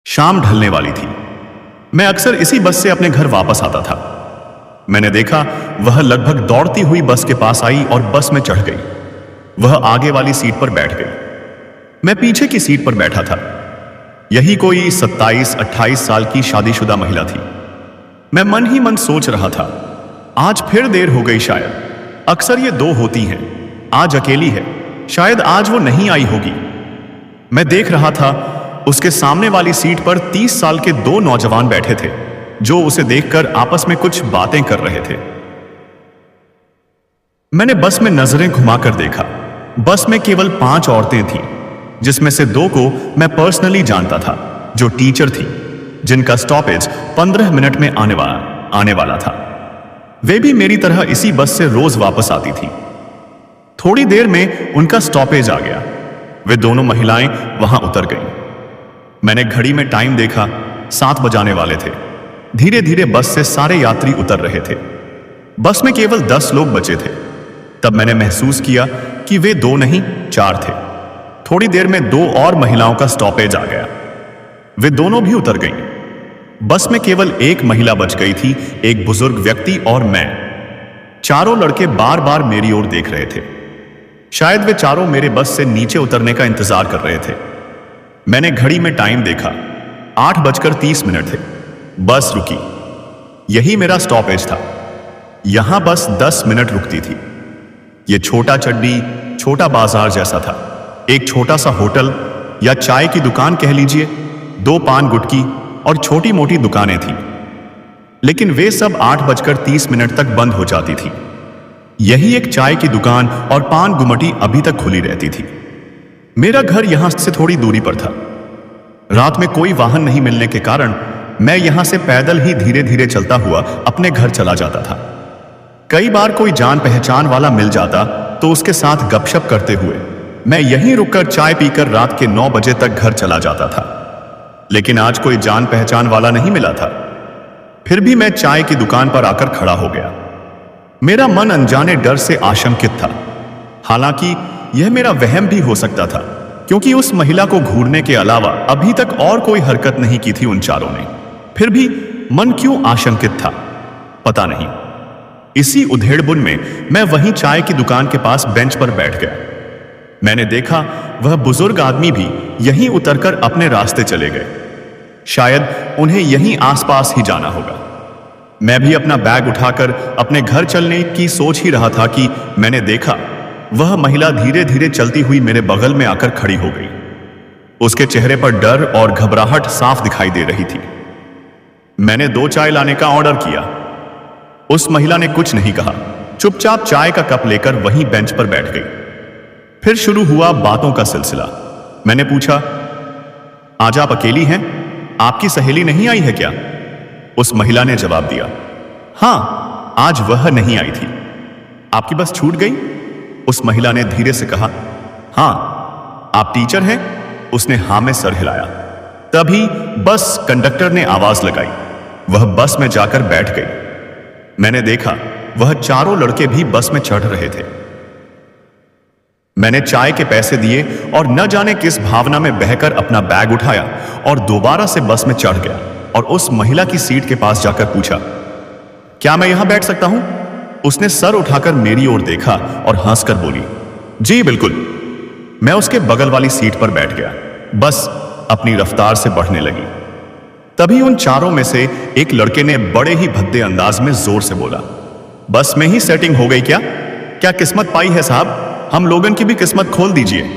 शाम ढलने वाली थी। मैं अक्सर इसी बस से अपने घर वापस आता था। मैंने देखा वह लगभग दौड़ती हुई बस के पास आई और बस में चढ़ गई। वह आगे वाली सीट पर बैठ गई। मैं पीछे की सीट पर बैठा था। यही कोई 27-28 साल की शादीशुदा महिला थी। मैं मन ही मन सोच रहा था, आज फिर देर हो गई शायद। अक्सर ये दो होती हैं। आज अकेली है, शायद आज वो नहीं आई होगी। मैं देख रहा था उसके सामने वाली सीट पर 30 साल के दो नौजवान बैठे थे जो उसे देखकर आपस में कुछ बातें कर रहे थे। मैंने बस में नजरें घुमाकर देखा। बस में केवल 5 औरतें थीं, जिसमें से 2 को मैं पर्सनली जानता था, जो टीचर थी, जिनका स्टॉपेज 15 मिनट में आने वाला था। वे भी मेरी तरह इसी बस से रोज वापस आती थी। थोड़ी देर में उनका स्टॉपेज आ गया। वे दोनों महिलाएं वहां उतर गईं। मैंने घड़ी में टाइम देखा, 7 बजाने वाले थे। धीरे धीरे बस से सारे यात्री उतर रहे थे। बस में केवल 10 लोग बचे थे। तब मैंने महसूस किया कि वे 2 नहीं 4 थे। थोड़ी देर में 2 और महिलाओं का स्टॉपेज आ गया। वे दोनों भी उतर गईं। बस में केवल एक महिला बच गई थी, एक बुजुर्ग व्यक्ति और मैं। चारों लड़के बार बार मेरी ओर देख रहे थे। शायद वे चारों मेरे बस से नीचे उतरने का इंतजार कर रहे थे। मैंने घड़ी में टाइम देखा, 8:30 थे। बस रुकी। यही मेरा स्टॉपेज था। यहां बस 10 मिनट रुकती थी। यह छोटा चड्डी, छोटा बाजार जैसा था। एक छोटा सा होटल या चाय की दुकान कह लीजिए, 2 पान गुटकी और छोटी मोटी दुकानें थीं। लेकिन वे सब 8:30 तक बंद हो जाती थी। यही एक चाय की दुकान और पान गुमटी अभी तक खुली रहती थी। मेरा घर यहां से थोड़ी दूरी पर था। रात में कोई वाहन नहीं मिलने के कारण मैं यहां से पैदल ही धीरे धीरे चलता हुआ अपने घर चला जाता था। कई बार कोई जान पहचान वाला मिल जाता तो उसके साथ गपशप करते हुए मैं यहीं रुककर चाय पीकर रात के 9 बजे तक घर चला जाता था। लेकिन आज कोई जान पहचान वाला नहीं मिला था। फिर भी मैं चाय की दुकान पर आकर खड़ा हो गया। मेरा मन अनजाने डर से आशंकित था। हालांकि यह मेरा वहम भी हो सकता था, क्योंकि उस महिला को घूरने के अलावा अभी तक और कोई हरकत नहीं की थी उन चारों ने। फिर भी मन क्यों आशंकित था, पता नहीं। इसी उधेड़बुन में मैं वहीं चाय की दुकान के पास बेंच पर बैठ गया। मैंने देखा वह बुजुर्ग आदमी भी यहीं उतरकर अपने रास्ते चले गए। शायद उन्हें यहीं आसपास ही जाना होगा। मैं भी अपना बैग उठाकर अपने घर चलने की सोच ही रहा था कि मैंने देखा वह महिला धीरे धीरे चलती हुई मेरे बगल में आकर खड़ी हो गई। उसके चेहरे पर डर और घबराहट साफ दिखाई दे रही थी। मैंने 2 चाय लाने का ऑर्डर किया। उस महिला ने कुछ नहीं कहा, चुपचाप चाय का कप लेकर वहीं बेंच पर बैठ गई। फिर शुरू हुआ बातों का सिलसिला। मैंने पूछा, आज आप अकेली हैं? आपकी सहेली नहीं आई है क्या? उस महिला ने जवाब दिया, हां, आज वह नहीं आई थी। आपकी बस छूट गई? उस महिला ने धीरे से कहा। हां। आप टीचर हैं? उसने हां में सर हिलाया। तभी बस कंडक्टर ने आवाज लगाई। वह बस में जाकर बैठ गई। मैंने देखा वह चारों लड़के भी बस में चढ़ रहे थे। मैंने चाय के पैसे दिए और न जाने किस भावना में बहकर अपना बैग उठाया और दोबारा से बस में चढ़ गया और उस महिला की सीट के पास जाकर पूछा, क्या मैं यहां बैठ सकता हूं? उसने सर उठाकर मेरी ओर देखा और हंसकर बोली, जी बिल्कुल। मैं उसके बगल वाली सीट पर बैठ गया। बस अपनी रफ्तार से बढ़ने लगी। तभी उन चारों में से एक लड़के ने बड़े ही भद्दे अंदाज में जोर से बोला, बस में ही सेटिंग हो गई क्या? क्या किस्मत पाई है साहब? हम लोगन की भी किस्मत खोल दीजिए।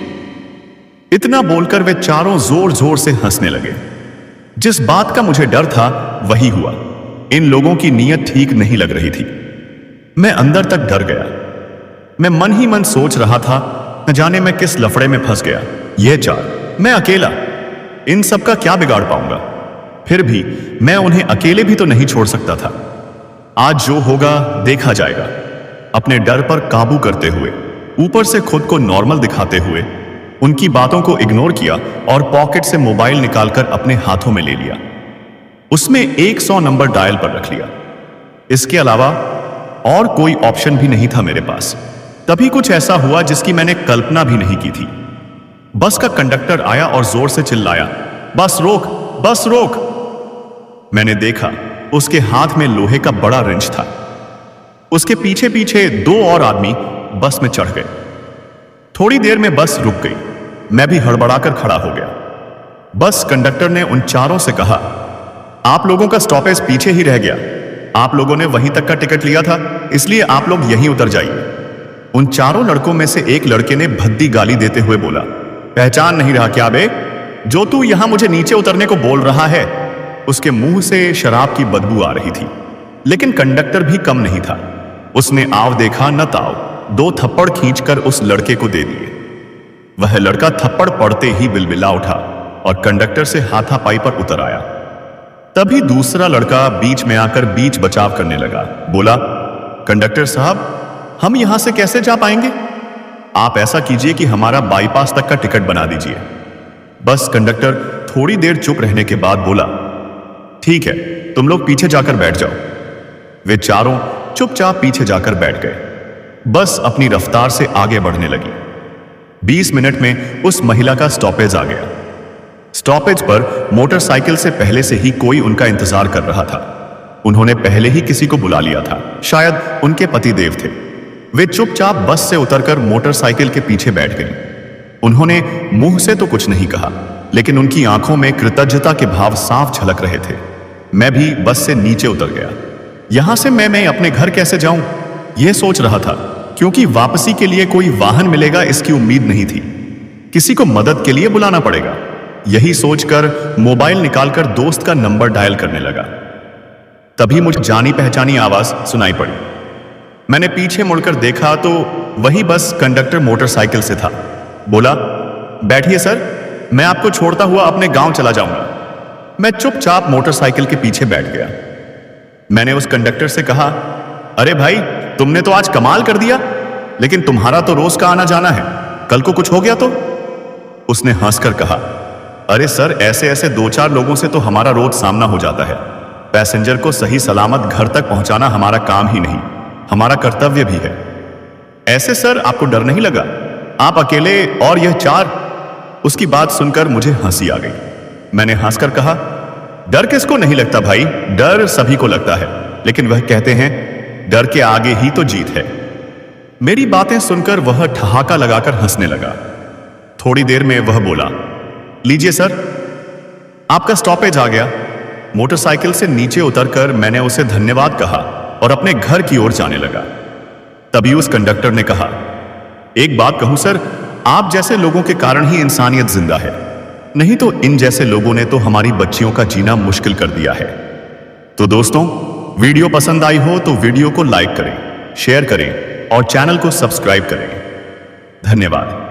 इतना बोलकर वे चारों जोर जोर से हंसने लगे। जिस बात का मुझे डर था वही हुआ। इन लोगों की नीयत ठीक नहीं लग रही थी। मैं अंदर तक डर गया। मैं मन ही मन सोच रहा था, न जाने मैं किस लफड़े में फंस गया। ये 4, मैं अकेला, इन सब का क्या बिगाड़ पाऊंगा? फिर भी मैं उन्हें अकेले भी तो नहीं छोड़ सकता था। आज जो होगा देखा जाएगा। अपने डर पर काबू करते हुए, ऊपर से खुद को नॉर्मल दिखाते हुए, उनकी बातों को इग्नोर किया और पॉकेट से मोबाइल निकालकर अपने हाथों में ले लिया। उसमें 100 नंबर डायल पर रख लिया। इसके अलावा और कोई ऑप्शन भी नहीं था मेरे पास। तभी कुछ ऐसा हुआ जिसकी मैंने कल्पना भी नहीं की थी। बस का कंडक्टर आया और जोर से चिल्लाया, बस रोक, बस रोक। मैंने देखा उसके हाथ में लोहे का बड़ा रिंच था। उसके पीछे पीछे 2 और आदमी बस में चढ़ गए। थोड़ी देर में बस रुक गई। मैं भी हड़बड़ाकर खड़ा हो गया। बस कंडक्टर ने उन चारों से कहा, आप लोगों का स्टॉपेज पीछे ही रह गया। आप लोगों ने वहीं तक का टिकट लिया था, इसलिए आप लोग यहीं उतर जाइए। उन चारों लड़कों में से एक लड़के ने भद्दी गाली देते हुए बोला, पहचान नहीं रहा क्या बे? जो तू यहां मुझे नीचे उतरने को बोल रहा है? उसके मुंह से शराब की बदबू आ रही थी। लेकिन कंडक्टर भी कम नहीं था। उसने आव देखा न ताव 2 थप्पड़ खींचकर उस लड़के को दे दिए। वह लड़का थप्पड़ पड़ते ही बिलबिला उठा और कंडक्टर से हाथापाई पर उतर आया। तभी दूसरा लड़का बीच में आकर बीच बचाव करने लगा। बोला, कंडक्टर साहब, हम यहां से कैसे जा पाएंगे? आप ऐसा कीजिए कि हमारा बाईपास तक का टिकट बना दीजिए। बस कंडक्टर थोड़ी देर चुप रहने के बाद बोला, ठीक है, तुम लोग पीछे जाकर बैठ जाओ। वे चारों चुपचाप पीछे जाकर बैठ गए। बस अपनी रफ्तार से आगे बढ़ने लगी। 20 मिनट में उस महिला का स्टॉपेज आ गया। स्टॉपेज पर मोटरसाइकिल से पहले से ही कोई उनका इंतजार कर रहा था। उन्होंने पहले ही किसी को बुला लिया था, शायद उनके पतिदेव थे। वे चुपचाप बस से उतरकर मोटरसाइकिल के पीछे बैठ गईं। उन्होंने मुंह से तो कुछ नहीं कहा, लेकिन उनकी आंखों में कृतज्ञता के भाव साफ झलक रहे थे। मैं भी बस से नीचे उतर गया। यहां से मैं अपने घर कैसे जाऊं, यह सोच रहा था, क्योंकि वापसी के लिए कोई वाहन मिलेगा इसकी उम्मीद नहीं थी। किसी को मदद के लिए बुलाना पड़ेगा। यही सोचकर मोबाइल निकालकर दोस्त का नंबर डायल करने लगा। तभी मुझे जानी पहचानी आवाज सुनाई पड़ी। मैंने पीछे मुड़कर देखा तो वही बस कंडक्टर मोटरसाइकिल से था। बोला, बैठिए सर, मैं आपको छोड़ता हुआ अपने गांव चला जाऊंगा। मैं चुपचाप मोटरसाइकिल के पीछे बैठ गया। मैंने उस कंडक्टर से कहा, अरे भाई, तुमने तो आज कमाल कर दिया, लेकिन तुम्हारा तो रोज का आना जाना है, कल को कुछ हो गया तो? उसने हंसकर कहा, अरे सर, ऐसे ऐसे 2-4 लोगों से तो हमारा रोज सामना हो जाता है। पैसेंजर को सही सलामत घर तक पहुंचाना हमारा काम ही नहीं, हमारा कर्तव्य भी है। ऐसे सर, आपको डर नहीं लगा? आप अकेले और यह 4? उसकी बात सुनकर मुझे हंसी आ गई। मैंने हंसकर कहा, डर किसको नहीं लगता भाई, डर सभी को लगता है, लेकिन वह कहते हैं डर के आगे ही तो जीत है। मेरी बातें सुनकर वह ठहाका लगाकर हंसने लगा। थोड़ी देर में वह बोला, लीजिए सर, आपका स्टॉपेज आ गया। मोटरसाइकिल से नीचे उतरकर मैंने उसे धन्यवाद कहा और अपने घर की ओर जाने लगा। तभी उस कंडक्टर ने कहा, एक बात कहूं सर, आप जैसे लोगों के कारण ही इंसानियत जिंदा है, नहीं तो इन जैसे लोगों ने तो हमारी बच्चियों का जीना मुश्किल कर दिया है। तो दोस्तों, वीडियो पसंद आई हो तो वीडियो को लाइक करें, शेयर करें और चैनल को सब्सक्राइब करें। धन्यवाद।